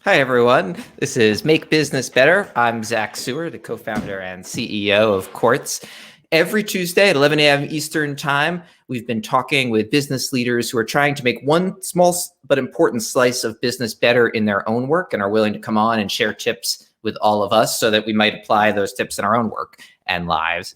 Hi, everyone. This is Make Business Better. I'm Zach Seward, the co-founder and CEO of Quartz. Every Tuesday at 11 a.m. Eastern Time, we've been talking with business leaders who are trying to make one small but important slice of business better in their own work and are willing to come on and share tips with all of us so that we might apply those tips in our own work and lives.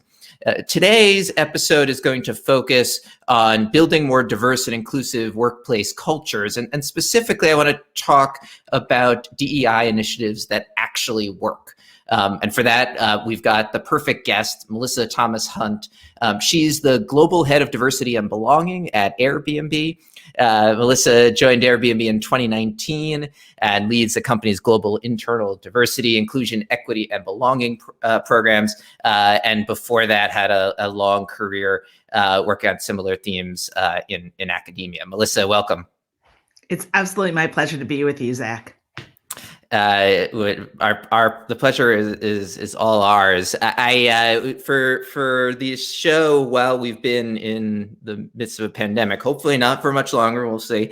Today's episode is going to focus on building more diverse and inclusive workplace cultures. And specifically, I want to talk about DEI initiatives that actually work. And for that, we've got the perfect guest, Melissa Thomas Hunt. She's the global head of diversity and belonging at Airbnb. Melissa joined Airbnb in 2019 and leads the company's global internal diversity, inclusion, equity, and belonging programs. And before that, had a long career working on similar themes in academia. Melissa, welcome. It's absolutely my pleasure to be with you, Zach. The pleasure is all ours. For the show, while we've been in the midst of a pandemic, hopefully not for much longer, we'll see.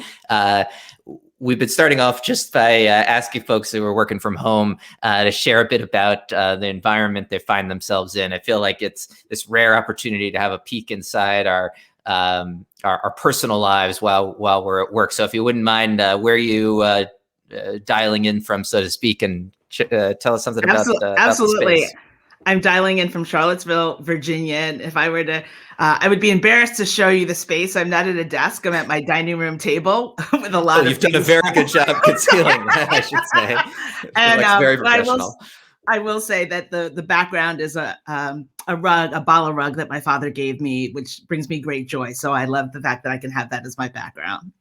We've been starting off just by asking folks who are working from home to share a bit about the environment they find themselves in. I feel like it's this rare opportunity to have a peek inside our personal lives while we're at work. So if you wouldn't mind, where you dialing in from, so to speak, and tell us something about absolutely. The space. I'm dialing in from Charlottesville, Virginia, and if I were to, I would be embarrassed to show you the space. I'm not at a desk. I'm at my dining room table with a lot of. You've done a very good job concealing that, I should say. And very professional. I will say that the background is a rug, a bala rug that my father gave me, which brings me great joy. So I love the fact that I can have that as my background.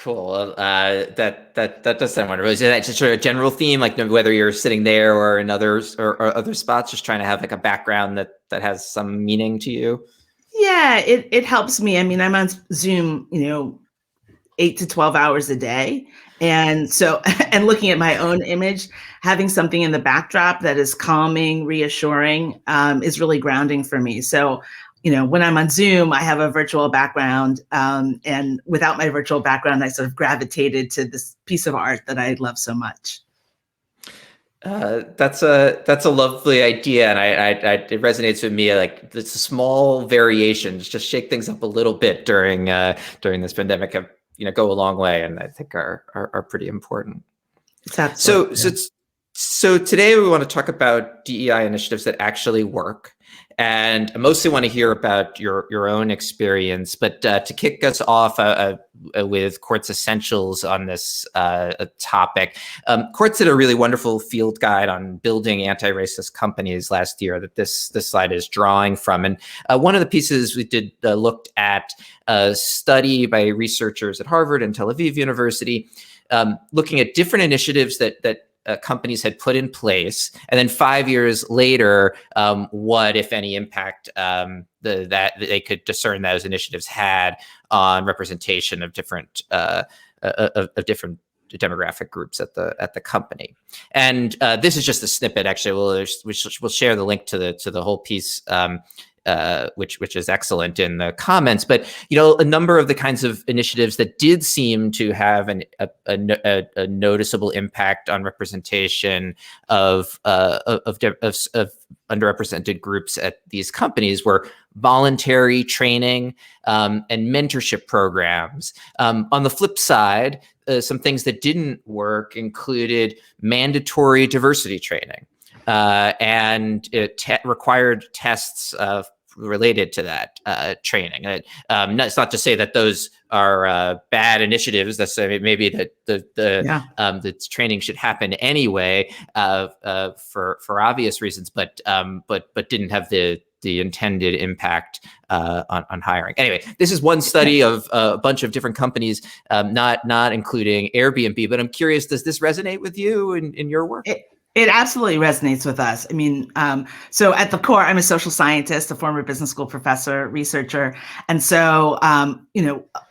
Cool. That does sound wonderful. Is that just sort of a general theme, like whether you're sitting there or in others or other spots, just trying to have like a background that has some meaning to you? Yeah, it helps me. I mean, I'm on Zoom, 8 to 12 hours a day. And so, and looking at my own image, having something in the backdrop that is calming, reassuring, is really grounding for me. So, when I'm on Zoom, I have a virtual background, and without my virtual background, I sort of gravitated to this piece of art that I love so much. That's a lovely idea, and it resonates with me. Like, it's a small variations, just shake things up a little bit during this pandemic, go a long way, and I think are pretty important. So today we want to talk about DEI initiatives that actually work. And I mostly want to hear about your own experience, but to kick us off with Quartz Essentials on this topic, Quartz did a really wonderful field guide on building anti-racist companies last year that this slide is drawing from. And one of the pieces we did looked at a study by researchers at Harvard and Tel Aviv University, looking at different initiatives that companies had put in place, and then 5 years later, what, if any, impact that they could discern those initiatives had on representation of different demographic groups at the company. And this is just a snippet. Actually, we'll share the link to the whole piece. Which is excellent in the comments, but a number of the kinds of initiatives that did seem to have a noticeable impact on representation of underrepresented groups at these companies were voluntary training and mentorship programs. On the flip side, some things that didn't work included mandatory diversity training. And it required tests related to that training. It's not to say that those are bad initiatives. That's maybe that the training should happen anyway for obvious reasons, but didn't have the intended impact on hiring. Anyway, this is one study of a bunch of different companies, not including Airbnb. But I'm curious, does this resonate with you in your work? It absolutely resonates with us. I mean, so at the core, I'm a social scientist, a former business school professor, researcher. And so, a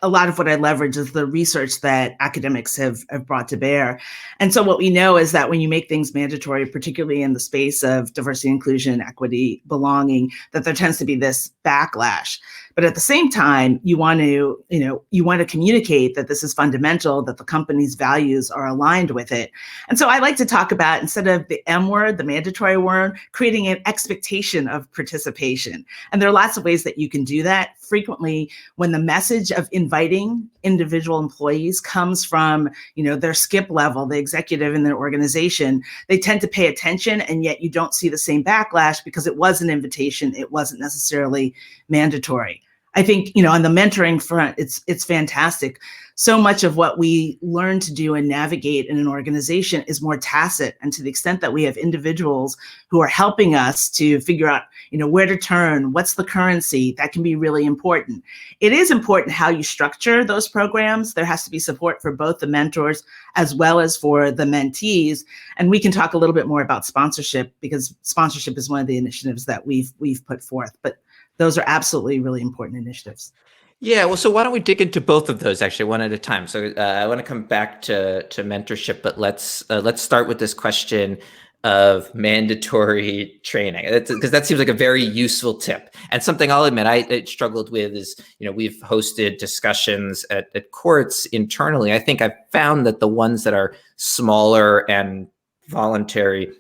lot of what I leverage is the research that academics have brought to bear. And so what we know is that when you make things mandatory, particularly in the space of diversity, inclusion, equity, belonging, that there tends to be this backlash. But at the same time, you want to communicate that this is fundamental, that the company's values are aligned with it. And so I like to talk about, instead of the M word, the mandatory word, creating an expectation of participation. And there are lots of ways that you can do that. Frequently, when the message of inviting individual employees comes from, their skip level, the executive in their organization, they tend to pay attention, and yet you don't see the same backlash because it was an invitation. It wasn't necessarily mandatory. I think, on the mentoring front, it's fantastic. So much of what we learn to do and navigate in an organization is more tacit. And to the extent that we have individuals who are helping us to figure out, where to turn, what's the currency, that can be really important. It is important how you structure those programs. There has to be support for both the mentors as well as for the mentees. And we can talk a little bit more about sponsorship, because sponsorship is one of the initiatives that we've put forth. But those are absolutely really important initiatives. Yeah, well, so why don't we dig into both of those actually one at a time? So I want to come back to mentorship, but let's start with this question of mandatory training, because that seems like a very useful tip. And something I'll admit I struggled with is, we've hosted discussions at Quartz internally. I think I've found that the ones that are smaller and voluntary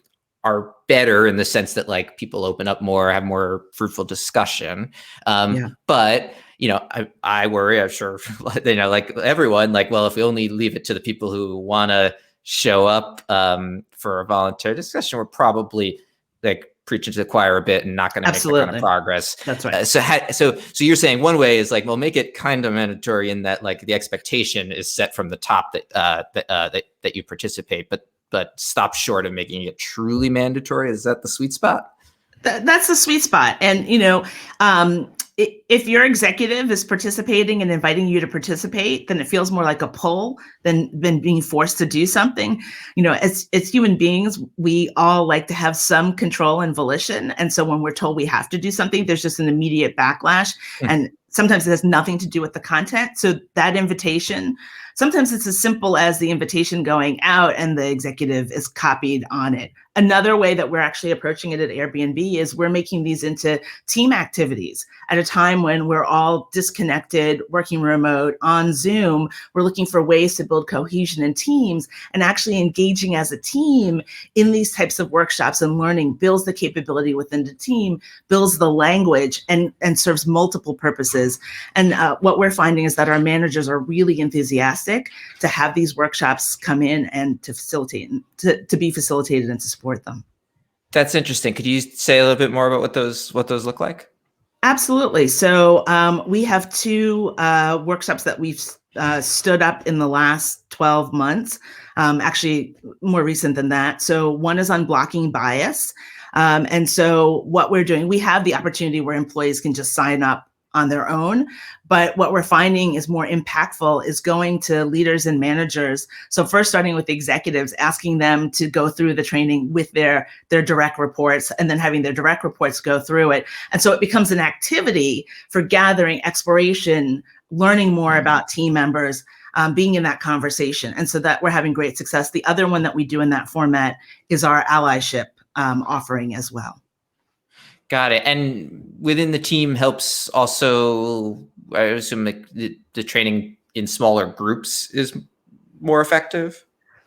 are better in the sense that like people open up more, have more fruitful discussion. But I worry, I'm sure, like everyone, like, well, if we only leave it to the people who want to show up for a voluntary discussion, we're probably like preaching to the choir a bit and not going to make that kind of progress. That's right. So you're saying one way is like, well, make it kind of mandatory in that like the expectation is set from the top that you participate, but stop short of making it truly mandatory. Is that the sweet spot? That's the sweet spot. And, if your executive is participating and inviting you to participate, then it feels more like a pull than being forced to do something. As human beings, we all like to have some control and volition. And so when we're told we have to do something, there's just an immediate backlash. And sometimes it has nothing to do with the content. So that invitation, sometimes it's as simple as the invitation going out and the executive is copied on it. Another way that we're actually approaching it at Airbnb is we're making these into team activities at a time when we're all disconnected, working remote, on Zoom. We're looking for ways to build cohesion in teams, and actually engaging as a team in these types of workshops and learning builds the capability within the team, builds the language, and serves multiple purposes. And what we're finding is that our managers are really enthusiastic to have these workshops come in and to facilitate, to be facilitated and to support them. That's interesting. Could you say a little bit more about what those look like? Absolutely. So we have two workshops that we've stood up in the last 12 months, actually more recent than that. So one is on blocking bias. And so what we're doing, we have the opportunity where employees can just sign up on their own. But what we're finding is more impactful is going to leaders and managers. So first starting with the executives, asking them to go through the training with their direct reports, and then having their direct reports go through it. And so it becomes an activity for gathering, exploration, learning more about team members, being in that conversation. And so that we're having great success. The other one that we do in that format is our allyship offering as well. Got it. And within the team helps also, I assume the training in smaller groups is more effective?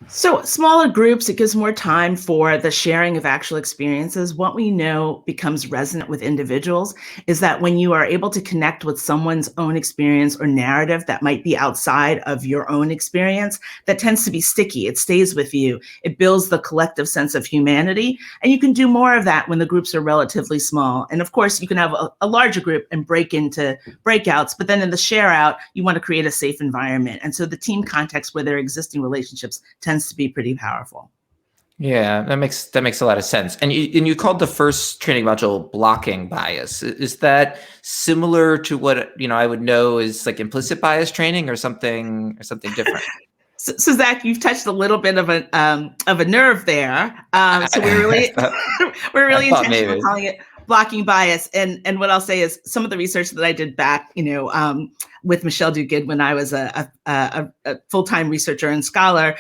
So smaller groups, it gives more time for the sharing of actual experiences. What we know becomes resonant with individuals is that when you are able to connect with someone's own experience or narrative that might be outside of your own experience, that tends to be sticky. It stays with you. It builds the collective sense of humanity. And you can do more of that when the groups are relatively small. And of course, you can have a larger group and break into breakouts, but then in the share out, you want to create a safe environment. And so the team context where there are existing relationships tends to be pretty powerful. Yeah, that makes a lot of sense. And you called the first training module blocking bias. Is that similar to what I would know is like implicit bias training, or something different? So Zach, you've touched a little bit of a nerve there. So we're really intentional calling it blocking bias. And what I'll say is some of the research that I did back, with Michelle Duguid when I was a full-time researcher and scholar,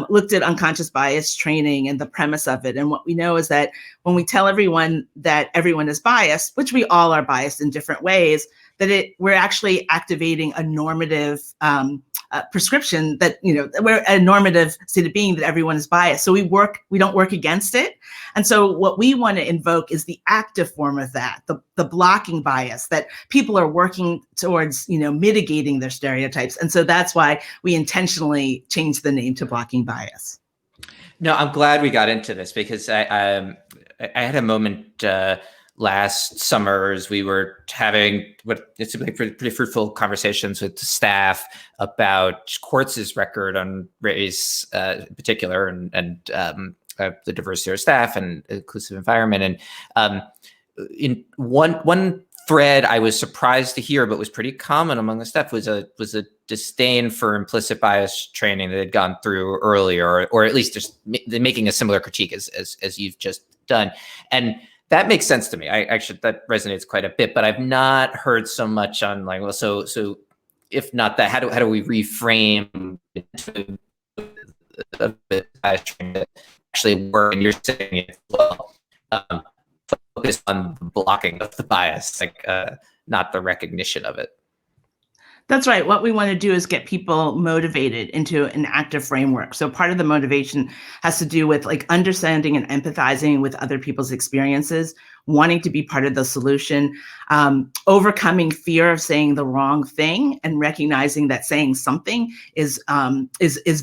looked at unconscious bias training and the premise of it. And what we know is that when we tell everyone that everyone is biased, which we all are biased in different ways, we're actually activating a normative prescription that, we're a normative state of being that everyone is biased. So we don't work against it. And so what we want to invoke is the active form of that, the blocking bias, that people are working towards, mitigating their stereotypes. And so that's why we intentionally changed the name to blocking bias. No, I'm glad we got into this, because I had a moment last summer as we were having what it seemed like pretty fruitful conversations with staff about Quartz's record on race in particular, and the diversity of staff and inclusive environment. And in one thread I was surprised to hear, but was pretty common among the staff, was a disdain for implicit bias training that had gone through earlier, or at least just making a similar critique as you've just done. And that makes sense to me. That resonates quite a bit, but I've not heard so much on like, well, so if not that, how do we reframe a bit bias training that actually work? And you're saying it well, focus on the blocking of the bias, not the recognition of it. That's right. What we want to do is get people motivated into an active framework. So part of the motivation has to do with understanding and empathizing with other people's experiences, wanting to be part of the solution, overcoming fear of saying the wrong thing, and recognizing that saying something is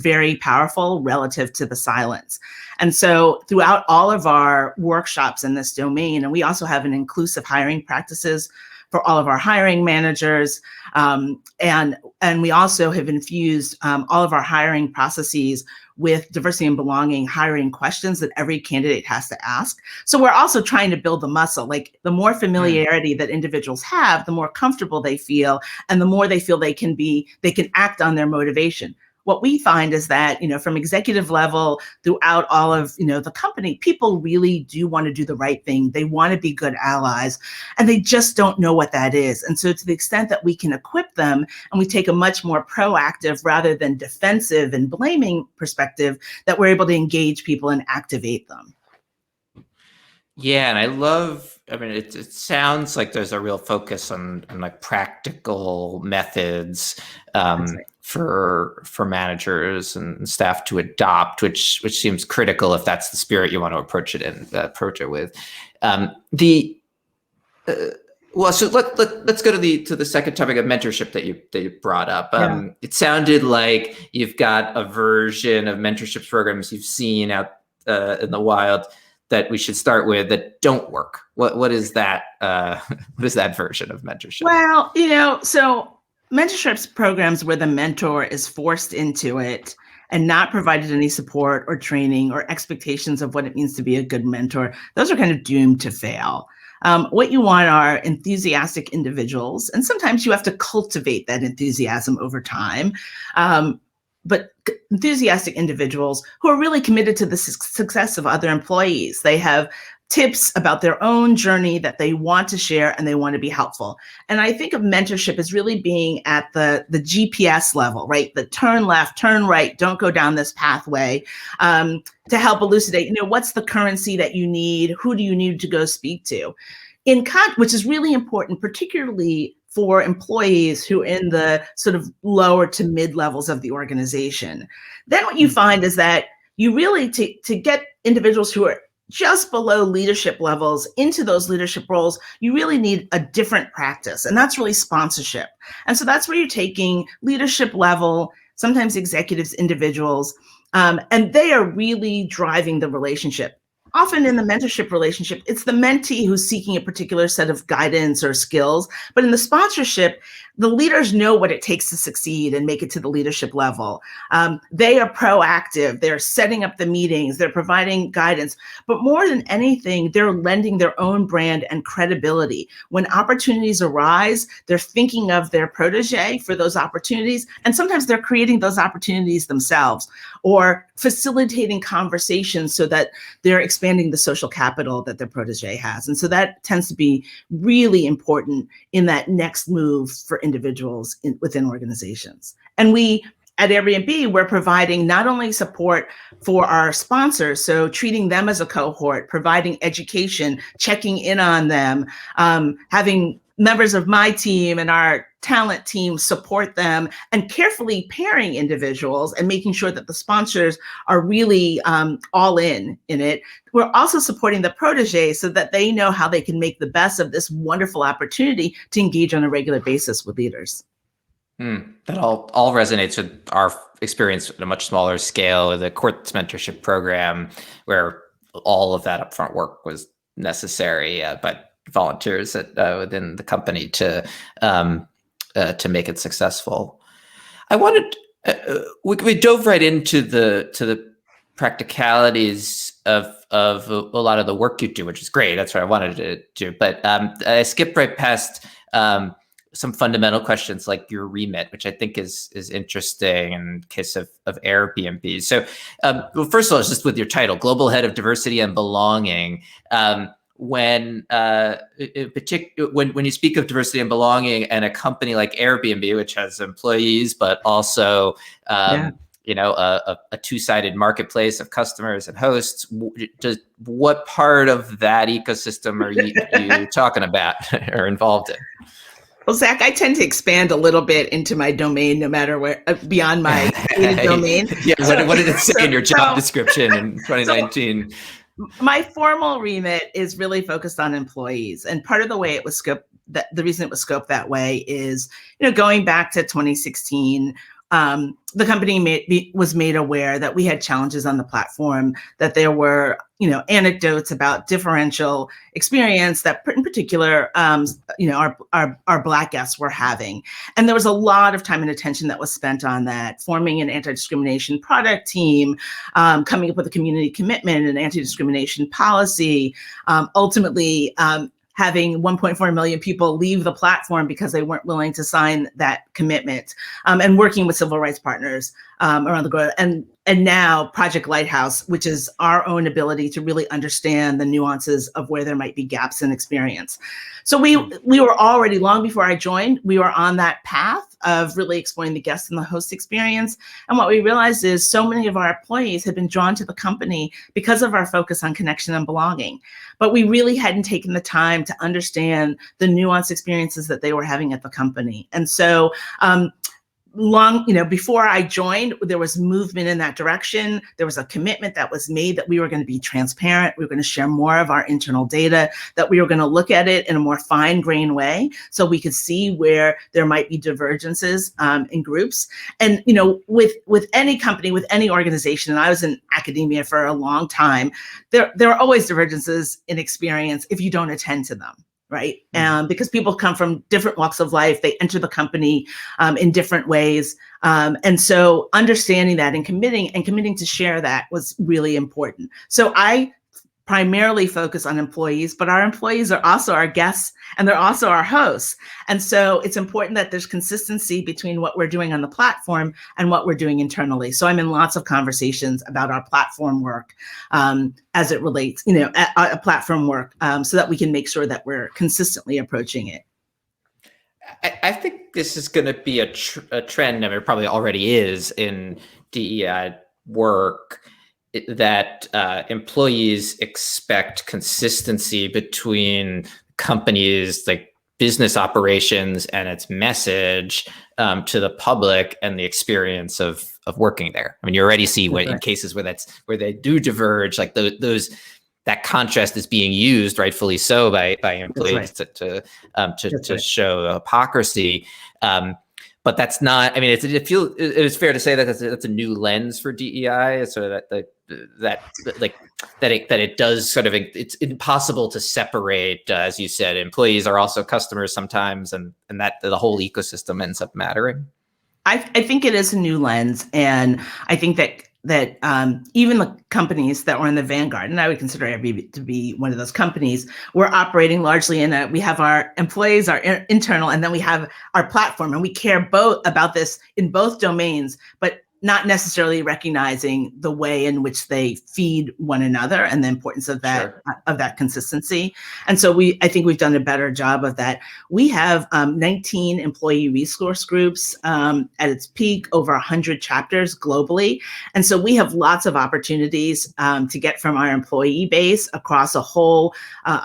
very powerful relative to the silence. And so throughout all of our workshops in this domain, and we also have an inclusive hiring practices for all of our hiring managers. And we also have infused all of our hiring processes with diversity and belonging hiring questions that every candidate has to ask. So we're also trying to build the muscle. The more familiarity that individuals have, the more comfortable they feel, and the more they feel they can act on their motivation. What we find is that, from executive level throughout all of, the company, people really do want to do the right thing. They want to be good allies, and they just don't know what that is. And so to the extent that we can equip them, and we take a much more proactive rather than defensive and blaming perspective, that we're able to engage people and activate them. Yeah, and it sounds like there's a real focus on practical methods right, for managers and staff to adopt, which seems critical if that's the spirit you want to approach it with. Well, so let's go to the second topic of mentorship that you brought up. It sounded like you've got a version of mentorship programs you've seen out in the wild that we should start with that don't work. What is that? What is that version of mentorship? Well, so mentorships programs where the mentor is forced into it and not provided any support or training or expectations of what it means to be a good mentor, those are kind of doomed to fail. What you want are enthusiastic individuals, and sometimes you have to cultivate that enthusiasm over time. But enthusiastic individuals who are really committed to the success of other employees. They have tips about their own journey that they want to share, and they want to be helpful. And I think of mentorship as really being at the GPS level, right? The turn left, turn right, don't go down this pathway, to help elucidate, what's the currency that you need? Who do you need to go speak to? Which is really important, particularly for employees who are in the sort of lower to mid levels of the organization. Then what you find is that you really, to get individuals who are just below leadership levels into those leadership roles, you really need a different practice, and that's really sponsorship. And so that's where you're taking leadership level, sometimes executives, individuals, and they are really driving the relationship. Often in the mentorship relationship, it's the mentee who's seeking a particular set of guidance or skills. But in the sponsorship, the leaders know what it takes to succeed and make it to the leadership level. They are proactive. They're setting up the meetings. They're providing guidance. But more than anything, they're lending their own brand and credibility. When opportunities arise, they're thinking of their protege for those opportunities. And sometimes they're creating those opportunities themselves or facilitating conversations so that they're expanding the social capital that their protege has. And so that tends to be really important in that next move for individuals within organizations. And we at Airbnb, we're providing not only support for our sponsors, so treating them as a cohort, providing education, checking in on them, having members of my team and our talent team support them, and carefully pairing individuals and making sure that the sponsors are really all in it. We're also supporting the protege so that they know how they can make the best of this wonderful opportunity to engage on a regular basis with leaders. That all resonates with our experience at a much smaller scale, the Quartz mentorship program, where all of that upfront work was necessary, but volunteers within the company to make it successful. I wanted we dove right into the practicalities of a lot of the work you do, which is great. That's what I wanted to do, but I skipped right past some fundamental questions like your remit, which I think is interesting in case of Airbnb. So, well, first of all, it's just with your title, Global Head of Diversity and Belonging. When you speak of diversity and belonging and a company like Airbnb, which has employees, but also a two-sided marketplace of customers and hosts, what part of that ecosystem are you talking about or involved in? Well, Zach, I tend to expand a little bit into my domain, no matter where, beyond my domain. Yeah, what did it say in your job description in 2019? My formal remit is really focused on employees, and part of the way it was scoped, the reason it was scoped that way is, going back to 2016. The company was made aware that we had challenges on the platform, that there were, anecdotes about differential experience that in particular, our Black guests were having. And there was a lot of time and attention that was spent on that, forming an anti-discrimination product team, coming up with a community commitment and anti-discrimination policy, ultimately, having 1.4 million people leave the platform because they weren't willing to sign that commitment, and working with civil rights partners around the globe. And now Project Lighthouse, which is our own ability to really understand the nuances of where there might be gaps in experience. So we were already, long before I joined, we were on that path of really exploring the guest and the host experience. And what we realized is so many of our employees had been drawn to the company because of our focus on connection and belonging. But we really hadn't taken the time to understand the nuanced experiences that they were having at the company. And so before I joined, there was movement in that direction. There was a commitment that was made that we were going to be transparent. We were going to share more of our internal data, that we were going to look at it in a more fine-grained way so we could see where there might be divergences in groups. And, with any company, with any organization, and I was in academia for a long time, there are always divergences in experience if you don't attend to them. Right. Because people come from different walks of life, they enter the company in different ways. And so understanding that and committing to share that was really important. So I primarily focus on employees, but our employees are also our guests and they're also our hosts. And so it's important that there's consistency between what we're doing on the platform and what we're doing internally. So I'm in lots of conversations about our platform work as it relates, platform work, so that we can make sure that we're consistently approaching it. I think this is going to be a trend, I mean, it probably already is in DEI work, that employees expect consistency between companies, like business operations and its message to the public and the experience of working there. I mean, you already see in cases where they do diverge, like that contrast is being used, rightfully so, by employees to show hypocrisy. But that's not. I mean, it's fair to say that that's a new lens for DEI, so that it does sort of, it's impossible to separate, as you said, employees are also customers sometimes, and that the whole ecosystem ends up mattering. I think it is a new lens, and I think that even the companies that were in the vanguard, and I would consider Airbnb to be one of those companies, we're operating largely we have our employees, our internal, and then we have our platform, and we care both about this in both domains, but not necessarily recognizing the way in which they feed one another and the importance of that consistency. And so I think we've done a better job of that. We have 19 employee resource groups at its peak, over 100 chapters globally. And so we have lots of opportunities to get from our employee base across a whole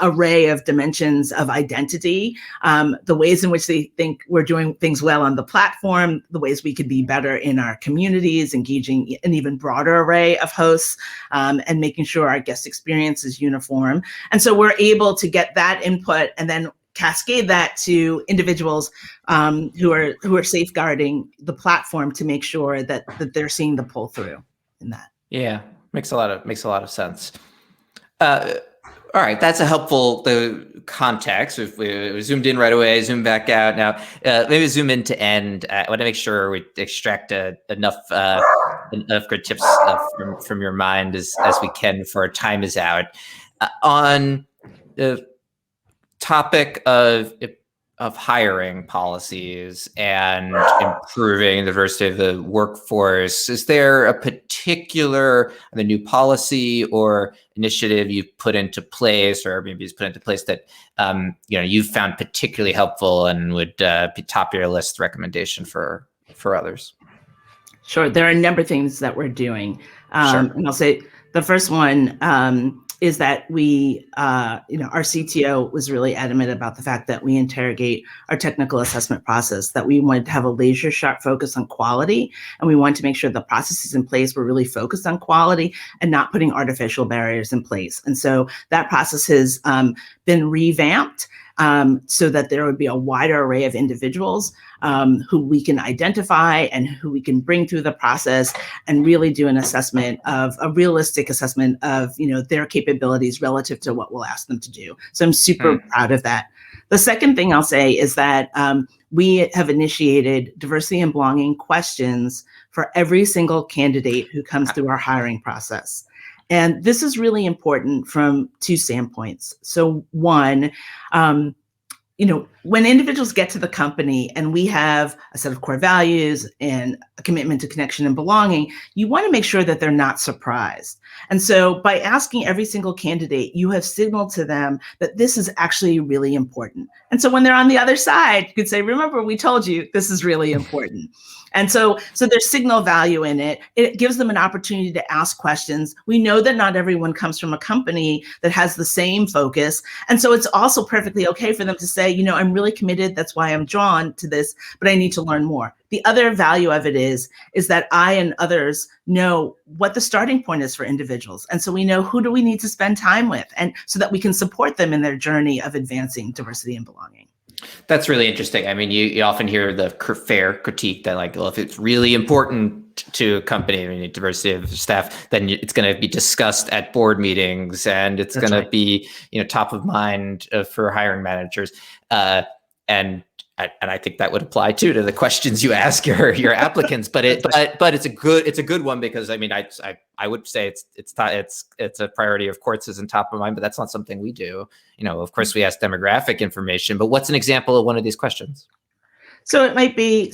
array of dimensions of identity, the ways in which they think we're doing things well on the platform, the ways we could be better in our communities, engaging an even broader array of hosts, and making sure our guest experience is uniform. And so we're able to get that input and then cascade that to individuals who are safeguarding the platform to make sure that they're seeing the pull through in that. Yeah, makes a lot of sense. All right, that's a helpful context. We zoomed in right away, zoomed back out. Now, maybe zoom in to end. I want to make sure we extract enough good tips from your mind as we can before our time is out. On the topic of hiring policies and improving the diversity of the workforce, is there a particular new policy or initiative you've put into place, or Airbnb's put into place, that you've found particularly helpful and would be top of your list recommendation for others? Sure, there are a number of things that we're doing, and I'll say the first one is that we, our CTO was really adamant about the fact that we interrogate our technical assessment process, that we wanted to have a laser sharp focus on quality. And we wanted to make sure the processes in place were really focused on quality and not putting artificial barriers in place. And so that process has been revamped so that there would be a wider array of individuals who we can identify and who we can bring through the process and really do an assessment of a realistic assessment of, their capabilities relative to what we'll ask them to do. So I'm super proud of that. The second thing I'll say is that we have initiated diversity and belonging questions for every single candidate who comes through our hiring process. And this is really important from two standpoints. So one, when individuals get to the company and we have a set of core values and a commitment to connection and belonging, you want to make sure that they're not surprised. And so by asking every single candidate, you have signaled to them that this is actually really important. And so when they're on the other side, you could say, remember, we told you this is really important. And so there's signal value in it. It gives them an opportunity to ask questions. We know that not everyone comes from a company that has the same focus. And so it's also perfectly okay for them to say, I'm really committed. That's why I'm drawn to this, but I need to learn more. The other value of it is that I and others know what the starting point is for individuals. And so we know who do we need to spend time with, and so that we can support them in their journey of advancing diversity and belonging. That's really interesting. I mean, you often hear the fair critique that if it's really important to a company, diversity of staff, then it's going to be discussed at board meetings and it's going to be, top of mind for hiring managers. And I think that would apply too to the questions you ask your applicants. But it's a good one, because I would say it's a priority of Quartz isn't top of mind, but that's not something we do. Of course we ask demographic information, but what's an example of one of these questions? So it might be,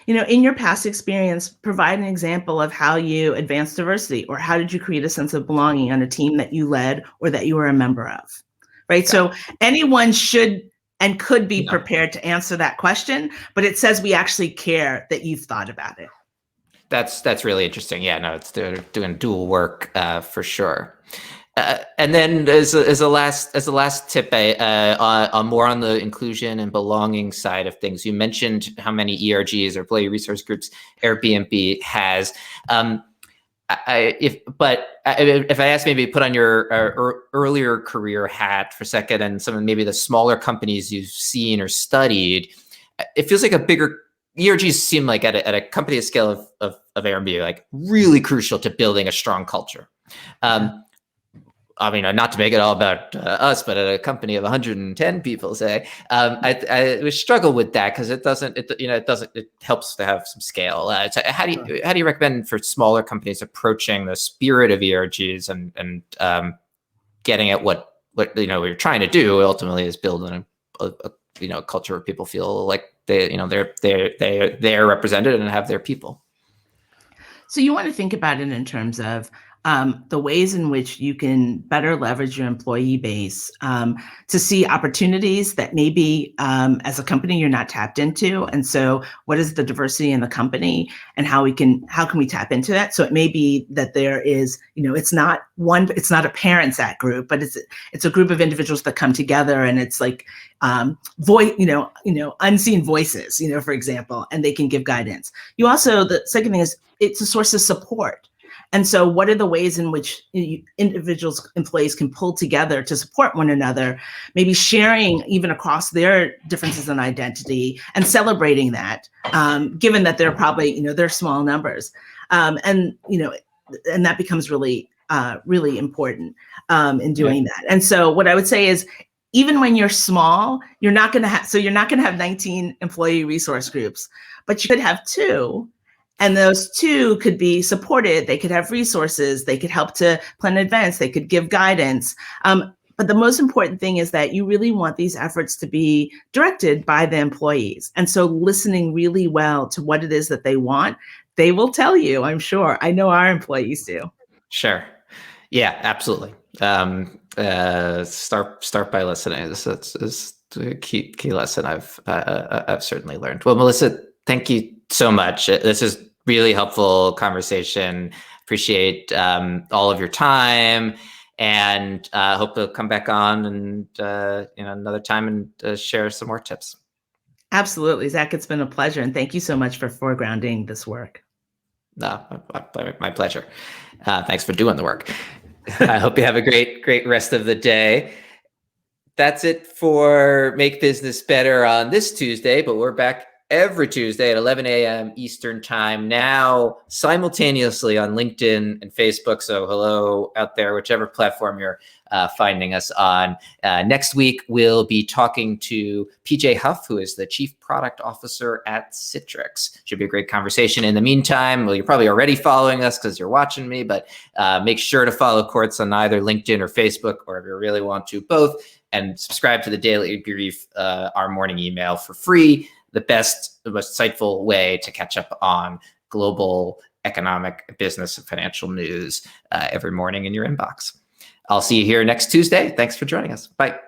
in your past experience, provide an example of how you advanced diversity, or how did you create a sense of belonging on a team that you led or that you were a member of, right? So anyone should and could be prepared to answer that question, but it says we actually care that you've thought about it. That's really interesting. Yeah, no, it's doing dual work for sure. And then as a last tip, on more on the inclusion and belonging side of things, you mentioned how many ERGs, or employee resource groups, Airbnb has. If I ask, maybe put on your earlier career hat for a second, and some of maybe the smaller companies you've seen or studied, it feels like a bigger ERGs seem like at a company scale of Airbnb, like really crucial to building a strong culture. Not to make it all about us, but at a company of 110 people, say, I struggle with that, because it helps to have some scale. So how do you recommend for smaller companies approaching the spirit of ERGs and getting at what we're trying to do ultimately is building a culture where people feel like they're represented and have their people? So you want to think about it in terms of the ways in which you can better leverage your employee base to see opportunities that maybe as a company you're not tapped into. And so what is the diversity in the company and how can we tap into that? So it may be that there is, it's not a parents act group, but it's a group of individuals that come together, and it's like voice, unseen voices, for example, and they can give guidance. The second thing is it's a source of support. And so what are the ways in which employees can pull together to support one another, maybe sharing even across their differences in identity and celebrating that, given that they're probably, they're small numbers. And that becomes really, really important in doing that. And so what I would say is, even when you're small, you're not going to have 19 employee resource groups, but you could have 2. And those 2 could be supported. They could have resources. They could help to plan events. They could give guidance. But the most important thing is that you really want these efforts to be directed by the employees. And so listening really well to what it is that they want, they will tell you, I'm sure. I know our employees do. Sure. Yeah, absolutely. Start by listening. This is a key lesson I've certainly learned. Well, Melissa, thank you so much. This is really helpful conversation. Appreciate all of your time, and hope to come back on and another time and share some more tips. Absolutely, Zach. It's been a pleasure, and thank you so much for foregrounding this work. No, my pleasure. Thanks for doing the work. I hope you have a great rest of the day. That's it for Make Business Better on this Tuesday, but we're back every Tuesday at 11 a.m. Eastern Time, now simultaneously on LinkedIn and Facebook. So hello out there, whichever platform you're finding us on. Next week, we'll be talking to PJ Huff, who is the Chief Product Officer at Citrix. Should be a great conversation. In the meantime, well, you're probably already following us because you're watching me, but make sure to follow Quartz on either LinkedIn or Facebook, or if you really want to, both, and subscribe to the Daily Brief, our morning email for free. The most insightful way to catch up on global economic, business, and financial news every morning in your inbox. I'll see you here next Tuesday. Thanks for joining us. Bye.